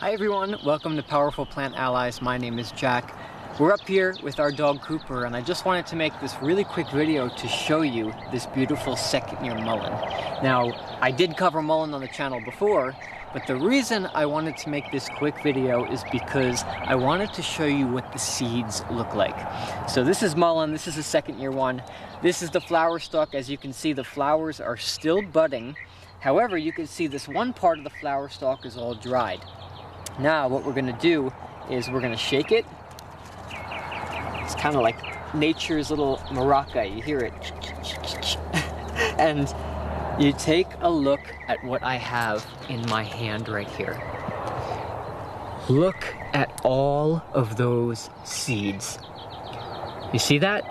Hi everyone, welcome to Powerful Plant Allies. My name is Jack. We're up here with our dog Cooper, and I just wanted to make this really quick video to show you this beautiful second year mullein. Now, I did cover mullein on the channel before, but the reason I wanted to make this quick video is because I wanted to show you what the seeds look like. So this is mullein, this is the second year one. This is the flower stalk. As you can see, the flowers are still budding. However, you can see this one part of the flower stalk is all dried. Now what we're going to do is we're going to shake it. It's kind of like nature's little maraca, you hear it. And you take a look at what I have in my hand right here. Look at all of those seeds. You see that?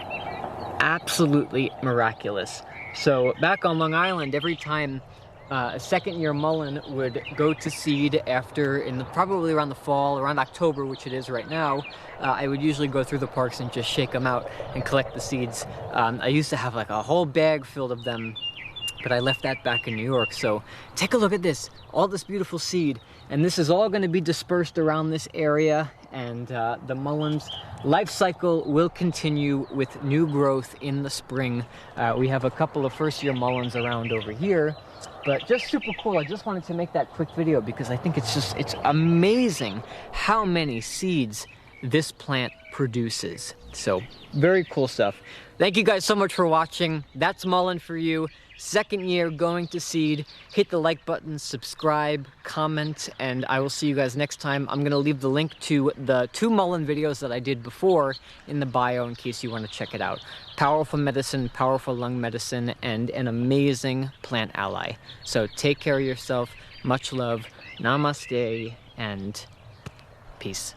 Absolutely miraculous. So back on Long Island, every time a second year mullein would go to seed after, probably around the fall, around October, which it is right now, I would usually go through the parks and just shake them out and collect the seeds. I used to have like a whole bag filled of them, but I left that back in New York. So take a look at this, all this beautiful seed, and this is all going to be dispersed around this area, and the mullein's life cycle will continue with new growth in the spring. We have a couple of first year mulleins around over here. But just super cool. I just wanted to make that quick video because I think it's amazing how many seeds this plant produces. So very cool stuff. Thank you guys so much for watching. That's mullein for you. Second year going to seed. Hit the like button, subscribe, comment, and I will see you guys next time. I'm gonna leave the link to the 2 mullein videos that I did before in the bio in case you want to check it out. Powerful medicine, powerful lung medicine, and an amazing plant ally. So take care of yourself. Much love. Namaste and peace.